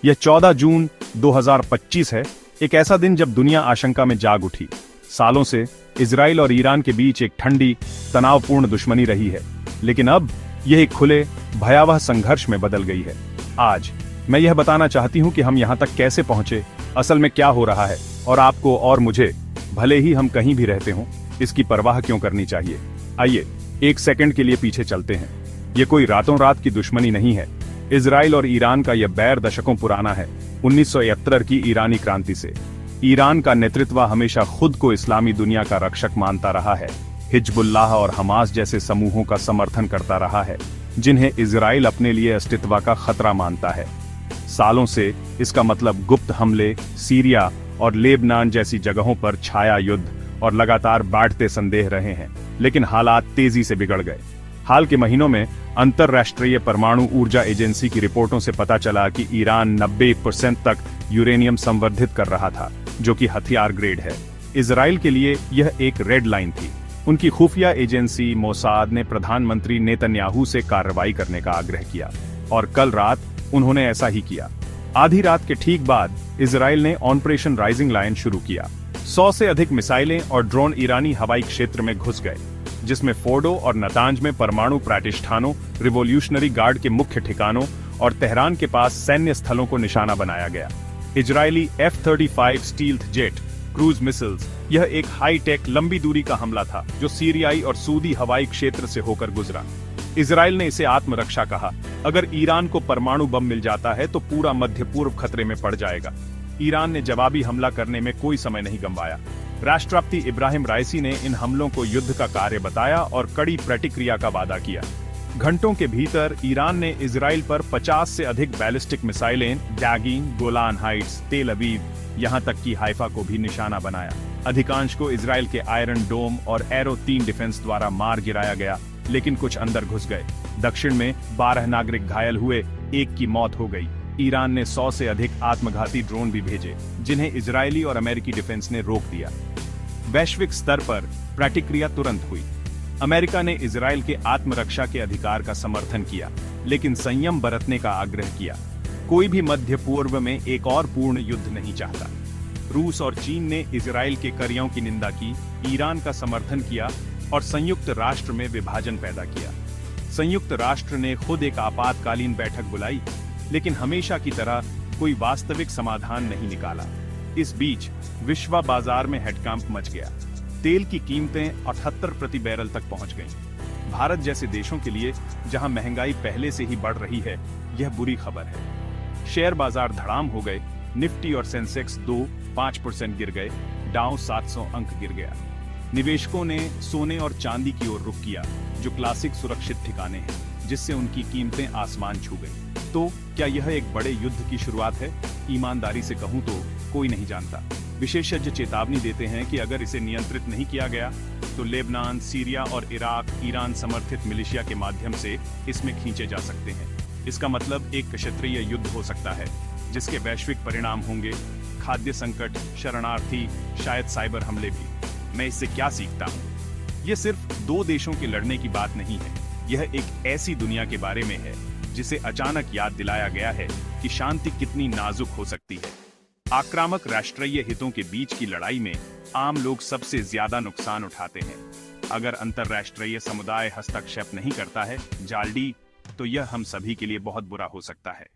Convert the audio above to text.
यह 14 जून 2025 है, एक ऐसा दिन जब दुनिया आशंका में जाग उठी। सालों से इजराइल और ईरान के बीच एक ठंडी, तनावपूर्ण दुश्मनी रही है, लेकिन अब यह एक खुले, भयावह संघर्ष में बदल गई है। आज मैं यह बताना चाहती हूं कि हम यहां तक कैसे पहुंचे, असल में क्या हो रहा है, और आपको और मुझे, भले ही हम कहीं भी रहते हों, इसकी परवाह क्यों करनी चाहिए। आइए एक सेकंड के लिए पीछे चलते हैं। ये कोई रातों रात की दुश्मनी नहीं है। इजराइल और ईरान का यह बैर दशकों पुराना है। 1971 की ईरानी क्रांति से ईरान का नेतृत्व हमेशा खुद को इस्लामी दुनिया का रक्षक मानता रहा है। हिजबुल्लाह और हमास जैसे समूहों का समर्थन करता रहा है, जिन्हें इजराइल अपने लिए अस्तित्व का खतरा मानता है। सालों से इसका मतलब गुप्त हमले, सीरिया और लेबनान जैसी जगहों पर छाया युद्ध और लगातार बढ़ते संदेह रहे हैं, लेकिन हालात तेजी से बिगड़ गए। हाल के महीनों में अंतरराष्ट्रीय परमाणु ऊर्जा एजेंसी की रिपोर्टों से पता चला कि ईरान 90% तक यूरेनियम संवर्धित कर रहा था, जो कि हथियार ग्रेड है। इजराइल के लिए यह एक रेड लाइन थी। उनकी खुफिया एजेंसी मोसाद ने प्रधानमंत्री नेतन्याहू से कार्रवाई करने का आग्रह किया, और कल रात उन्होंने ऐसा ही किया। आधी रात के ठीक बाद इजराइल ने ऑपरेशन राइजिंग लायन शुरू किया। 100 से अधिक मिसाइलें और ड्रोन ईरानी हवाई क्षेत्र में घुस गए, जिसमें फोर्डो और नतांज में परमाणु प्रतिष्ठानों, रिवॉल्यूशनरी गार्ड के मुख्य ठिकानों और तेहरान के पास सैन्य स्थलों को निशाना बनाया गया। Israeli F-35 stealth jet cruise missiles, यह एक हाई-टेक लंबी दूरी का हमला था जो सीरियाई और सूदी हवाई क्षेत्र से होकर गुजरा। इजराइल ने इसे आत्मरक्षा कहा। अगर ईरान को परमाणु बम मिल जाता है तो पूरा मध्य पूर्व खतरे में पड़ जाएगा। ईरान ने जवाबी हमला करने में कोई समय नहीं गंवाया। राष्ट्रपति इब्राहिम राइसी ने इन हमलों को युद्ध का कार्य बताया और कड़ी प्रतिक्रिया का वादा किया। घंटों के भीतर ईरान ने इजराइल पर 50 से अधिक बैलिस्टिक मिसाइलें, डैगिन, गोलान हाइट्स, तेल अवीव, यहां तक कि हाइफा को भी निशाना बनाया। अधिकांश को इजराइल के आयरन डोम और एरो 3 डिफेंस द्वारा मार गिराया गया, लेकिन कुछ अंदर घुस गए। दक्षिण में 12 नागरिक घायल हुए, एक की मौत हो गई। ईरान ने 100 से अधिक आत्मघाती ड्रोन भी भेजे, जिन्हें इजरायली और अमेरिकी डिफेंस ने रोक दिया। वैश्विक स्तर पर प्रतिक्रिया तुरंत हुई। अमेरिका ने इजराइल के आत्मरक्षा के अधिकार का समर्थन किया, लेकिन संयम बरतने का आग्रह किया। कोई भी मध्य पूर्व में एक और पूर्ण युद्ध नहीं चाहता। रूस और चीन ने इजराइल के कार्यों की निंदा की, ईरान का समर्थन किया और संयुक्त राष्ट्र में विभाजन पैदा किया। संयुक्त राष्ट्र ने खुद एक आपातकालीन बैठक बुलाई, लेकिन हमेशा की तरह कोई वास्तविक समाधान नहीं निकाला। इस बीच विश्व बाजार में हेडकंप मच गया। तेल की कीमतें 78 प्रति बैरल तक पहुंच गईं। भारत जैसे देशों के लिए, जहां महंगाई पहले से ही बढ़ रही है, यह बुरी खबर है। शेयर बाजार धड़ाम हो गए। निफ्टी और सेंसेक्स 2-5% गिर गए। डाउ 700 अंक गिर गया। निवेशकों ने सोने और चांदी की ओर रुख किया, जो क्लासिक सुरक्षित ठिकाने हैं, जिससे उनकी कीमतें आसमान छू गईं। तो क्या यह एक बड़े युद्ध की शुरुआत है? ईमानदारी से कहूं तो कोई नहीं जानता। विशेषज्ञ चेतावनी देते हैं कि अगर इसे नियंत्रित नहीं किया गया तो लेबनान, सीरिया और इराक ईरान समर्थित मिलिशिया के माध्यम से इसमें खींचे जा सकते हैं। इसका मतलब एक क्षेत्रीय युद्ध हो सकता है, जिसके वैश्विक परिणाम होंगे खाद्य संकट, शरणार्थी, शायद साइबर हमले भी। मैं इससे क्या सीखता हूँ? यह सिर्फ 2 देशों के लड़ने की बात नहीं है। यह एक ऐसी दुनिया के बारे में है जिसे अचानक याद दिलाया गया है कि शांति कितनी नाजुक हो सकती है। आक्रामक राष्ट्रीय हितों के बीच की लड़ाई में आम लोग सबसे ज्यादा नुकसान उठाते हैं। अगर अंतरराष्ट्रीय समुदाय हस्तक्षेप नहीं करता है, जालडी, तो यह हम सभी के लिए बहुत बुरा हो सकता है।